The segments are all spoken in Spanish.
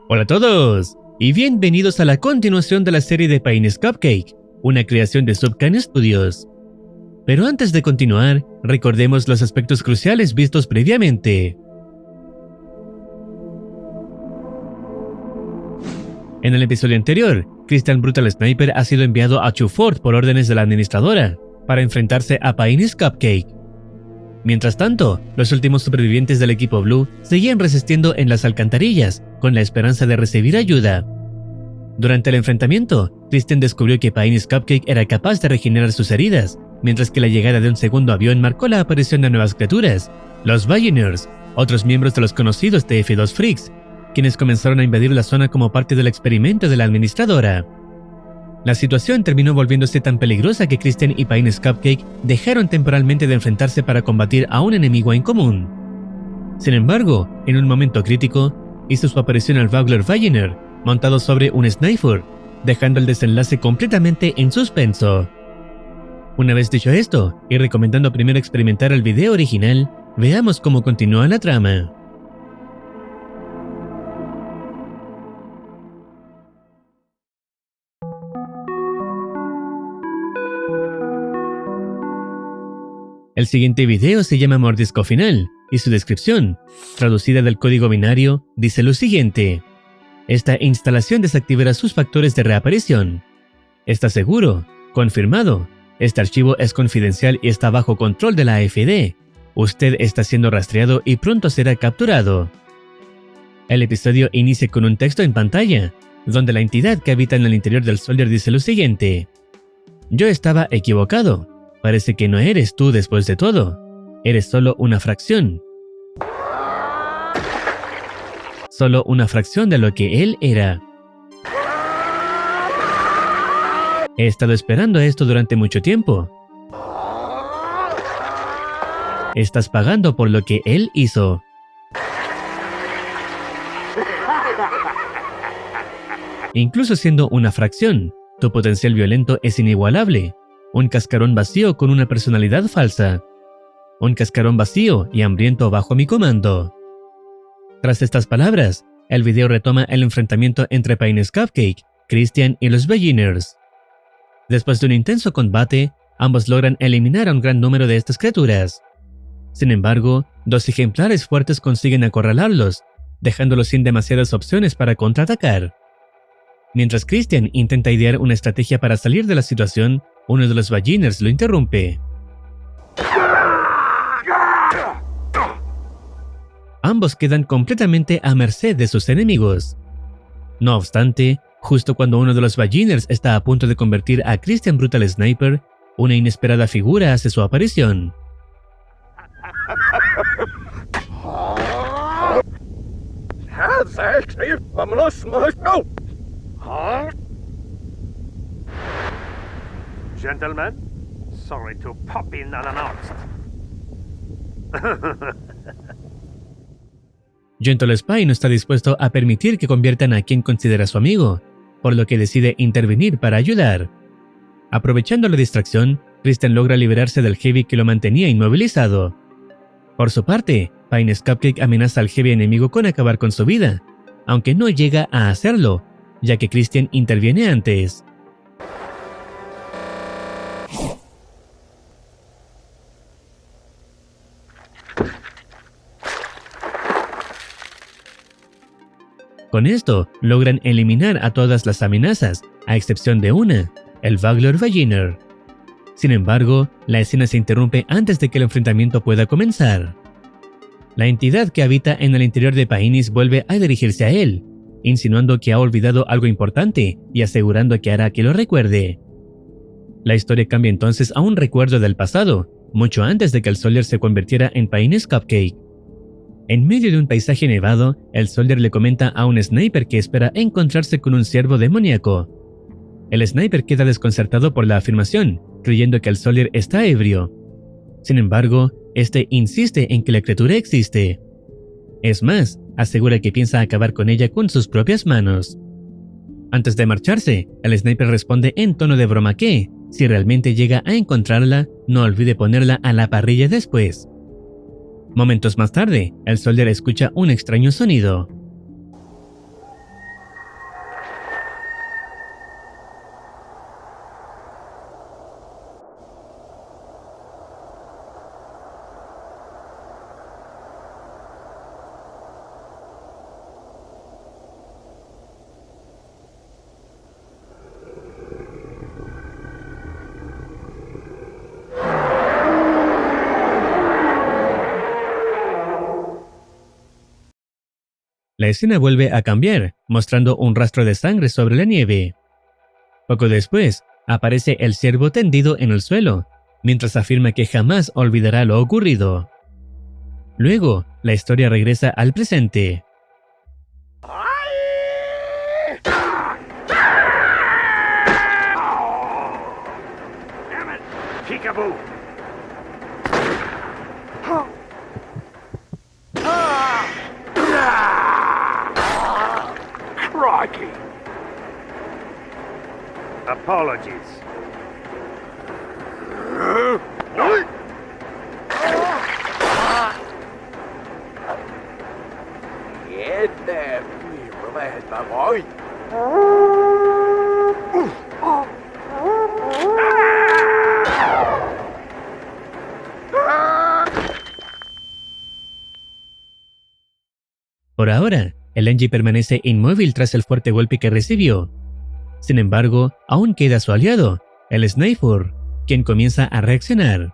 Hola a todos y bienvenidos a la continuación de la serie de Payne's Cupcake, una creación de Subcan Studios. Pero antes de continuar, recordemos los aspectos cruciales vistos previamente. En el episodio anterior, Christian Brutal Sniper ha sido enviado a Two Fort por órdenes de la administradora para enfrentarse a Payne's Cupcake. Mientras tanto, los últimos supervivientes del equipo Blue seguían resistiendo en las alcantarillas con la esperanza de recibir ayuda. Durante el enfrentamiento, Christian descubrió que Payne's Cupcake era capaz de regenerar sus heridas, mientras que la llegada de un segundo avión marcó la aparición de nuevas criaturas, los Vaginers, otros miembros de los conocidos TF2 Freaks, quienes comenzaron a invadir la zona como parte del experimento de la administradora. La situación terminó volviéndose tan peligrosa que Christian y Payne's Cupcake dejaron temporalmente de enfrentarse para combatir a un enemigo en común. Sin embargo, en un momento crítico, hizo su aparición el Vagler Vaginer, montado sobre un Sniper, dejando el desenlace completamente en suspenso. Una vez dicho esto, y recomendando primero experimentar el video original, veamos cómo continúa la trama. El siguiente video se llama Mordisco Final, y su descripción, traducida del código binario, dice lo siguiente. Esta instalación desactivará sus factores de reaparición. ¿Está seguro? Confirmado. Este archivo es confidencial y está bajo control de la AFD. Usted está siendo rastreado y pronto será capturado. El episodio inicia con un texto en pantalla, donde la entidad que habita en el interior del Soldier dice lo siguiente. Yo estaba equivocado. Parece que no eres tú después de todo. Eres solo una fracción. Solo una fracción de lo que él era. He estado esperando esto durante mucho tiempo. Estás pagando por lo que él hizo. Incluso siendo una fracción, tu potencial violento es inigualable. Un cascarón vacío con una personalidad falsa. Un cascarón vacío y hambriento bajo mi comando. Tras estas palabras, el video retoma el enfrentamiento entre Payne's Cupcake, Christian y los Vaginers. Después de un intenso combate, ambos logran eliminar a un gran número de estas criaturas. Sin embargo, dos ejemplares fuertes consiguen acorralarlos, dejándolos sin demasiadas opciones para contraatacar. Mientras Christian intenta idear una estrategia para salir de la situación, uno de los Vaginers lo interrumpe. Ambos quedan completamente a merced de sus enemigos. No obstante, justo cuando uno de los Vaginers está a punto de convertir a Christian Brutal Sniper, una inesperada figura hace su aparición. Gentlemen, sorry to pop in unannounced. Gentle Spy no está dispuesto a permitir que conviertan a quien considera su amigo, por lo que decide intervenir para ayudar. Aprovechando la distracción, Christian logra liberarse del Heavy que lo mantenía inmovilizado. Por su parte, Payne's Cupcake amenaza al Heavy enemigo con acabar con su vida, aunque no llega a hacerlo, ya que Christian interviene antes. Con esto, logran eliminar a todas las amenazas, a excepción de una, el Vagler Vaginer. Sin embargo, la escena se interrumpe antes de que el enfrentamiento pueda comenzar. La entidad que habita en el interior de Payne's vuelve a dirigirse a él, insinuando que ha olvidado algo importante y asegurando que hará que lo recuerde. La historia cambia entonces a un recuerdo del pasado, mucho antes de que el Soldier se convirtiera en Payne's Cupcake. En medio de un paisaje nevado, el Soldier le comenta a un Sniper que espera encontrarse con un ciervo demoníaco. El Sniper queda desconcertado por la afirmación, creyendo que el Soldier está ebrio. Sin embargo, este insiste en que la criatura existe. Es más, asegura que piensa acabar con ella con sus propias manos. Antes de marcharse, el Sniper responde en tono de broma que, si realmente llega a encontrarla, no olvide ponerla a la parrilla después. Momentos más tarde, el Soldier escucha un extraño sonido. La escena vuelve a cambiar, mostrando un rastro de sangre sobre la nieve. Poco después, aparece el ciervo tendido en el suelo, mientras afirma que jamás olvidará lo ocurrido. Luego, la historia regresa al presente. Damn it! Peekaboo! Crikey! Apologies. Ghét đẹp, bữa nay hình bà bội. Por ahora, el Angie permanece inmóvil tras el fuerte golpe que recibió. Sin embargo, aún queda su aliado, el Sniper, quien comienza a reaccionar.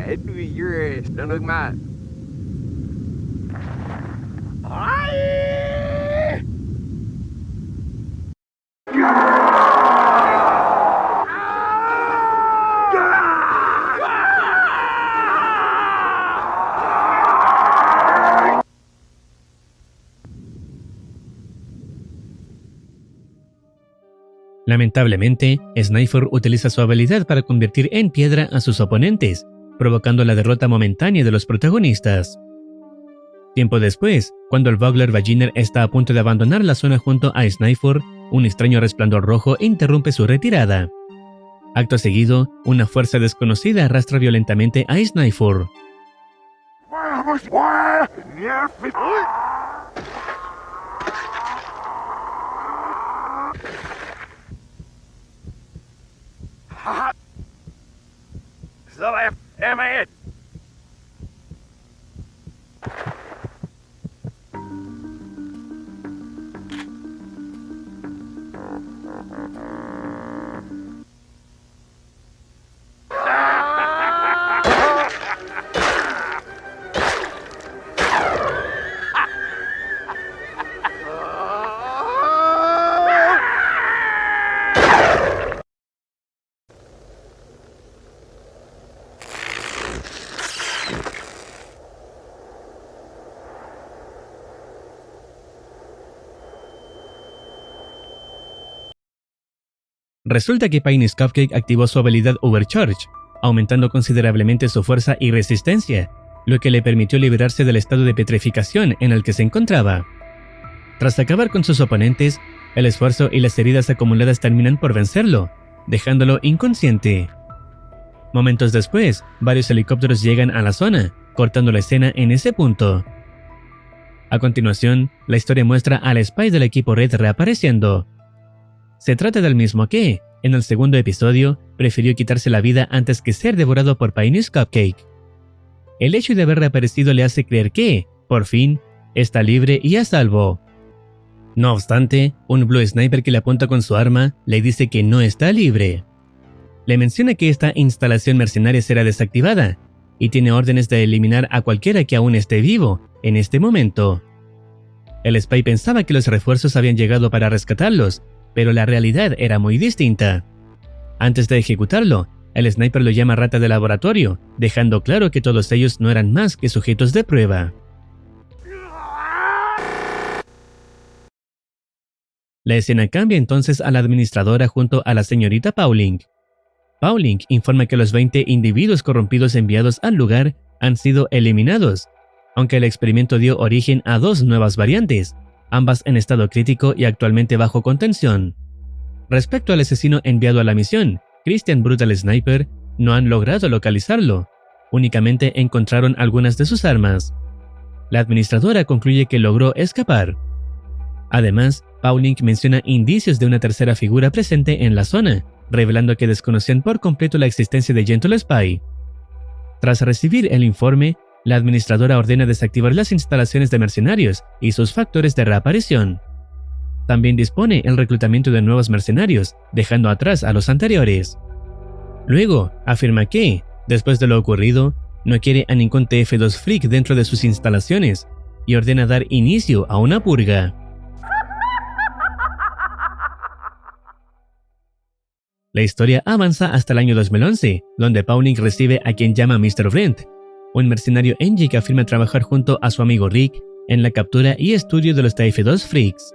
Khỏe nuôi dưa, nó nước mà. Lamentablemente, Sniper utiliza su habilidad para convertir en piedra a sus oponentes, provocando la derrota momentánea de los protagonistas. Tiempo después, cuando el Vogler Vaginer está a punto de abandonar la zona junto a Sniper, un extraño resplandor rojo interrumpe su retirada. Acto seguido, una fuerza desconocida arrastra violentamente a Sniper. The left, damn it! Resulta que Payne's Cupcake activó su habilidad Overcharge, aumentando considerablemente su fuerza y resistencia, lo que le permitió liberarse del estado de petrificación en el que se encontraba. Tras acabar con sus oponentes, el esfuerzo y las heridas acumuladas terminan por vencerlo, dejándolo inconsciente. Momentos después, varios helicópteros llegan a la zona, cortando la escena en ese punto. A continuación, la historia muestra al Spy del equipo Red reapareciendo. Se trata del mismo que, en el segundo episodio, prefirió quitarse la vida antes que ser devorado por Payne's Cupcake. El hecho de haber reaparecido le hace creer que, por fin, está libre y a salvo. No obstante, un Blue Sniper que le apunta con su arma le dice que no está libre. Le menciona que esta instalación mercenaria será desactivada y tiene órdenes de eliminar a cualquiera que aún esté vivo en este momento. El Spy pensaba que los refuerzos habían llegado para rescatarlos, pero la realidad era muy distinta. Antes de ejecutarlo, el Sniper lo llama rata de laboratorio, dejando claro que todos ellos no eran más que sujetos de prueba. La escena cambia entonces a la administradora junto a la señorita Pauling. Pauling informa que los 20 individuos corrompidos enviados al lugar han sido eliminados, aunque el experimento dio origen a 2 nuevas variantes, ambas en estado crítico y actualmente bajo contención. Respecto al asesino enviado a la misión, Christian Brutal Sniper, no han logrado localizarlo, únicamente encontraron algunas de sus armas. La administradora concluye que logró escapar. Además, Pauling menciona indicios de una tercera figura presente en la zona, revelando que desconocían por completo la existencia de Gentle Spy. Tras recibir el informe, la administradora ordena desactivar las instalaciones de mercenarios y sus factores de reaparición. también dispone el reclutamiento de nuevos mercenarios, dejando atrás a los anteriores. Luego, afirma que, después de lo ocurrido, no quiere a ningún TF2 Freak dentro de sus instalaciones y ordena dar inicio a una purga. La historia avanza hasta el año 2011, donde Pauling recibe a quien llama Mr. Brent, un mercenario Engi que afirma trabajar junto a su amigo Rick en la captura y estudio de los TF2 Freaks.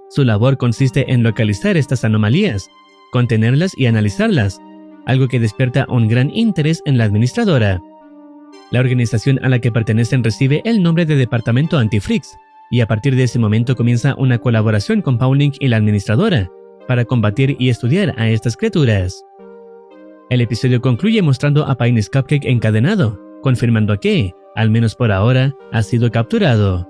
Su labor consiste en localizar estas anomalías, contenerlas y analizarlas, algo que despierta un gran interés en la administradora. La organización a la que pertenecen recibe el nombre de Departamento Anti-Freaks, y a partir de ese momento comienza una colaboración con Pauling y la administradora, para combatir y estudiar a estas criaturas. El episodio concluye mostrando a Payne's Cupcake encadenado, confirmando que, al menos por ahora, ha sido capturado.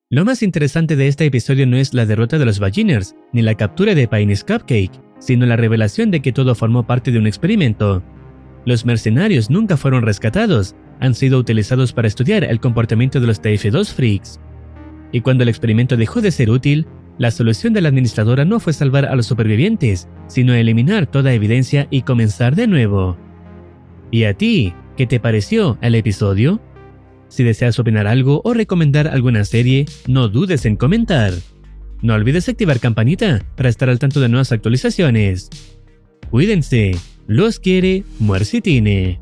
Lo más interesante de este episodio no es la derrota de los Vaginers, ni la captura de Payne's Cupcake, sino la revelación de que todo formó parte de un experimento. Los mercenarios nunca fueron rescatados, han sido utilizados para estudiar el comportamiento de los TF2 Freaks. Y cuando el experimento dejó de ser útil, la solución de la administradora no fue salvar a los supervivientes, sino eliminar toda evidencia y comenzar de nuevo. ¿Y a ti? ¿Qué te pareció el episodio? Si deseas opinar algo o recomendar alguna serie, no dudes en comentar. No olvides activar campanita para estar al tanto de nuevas actualizaciones. Cuídense, los quiere Muercitine.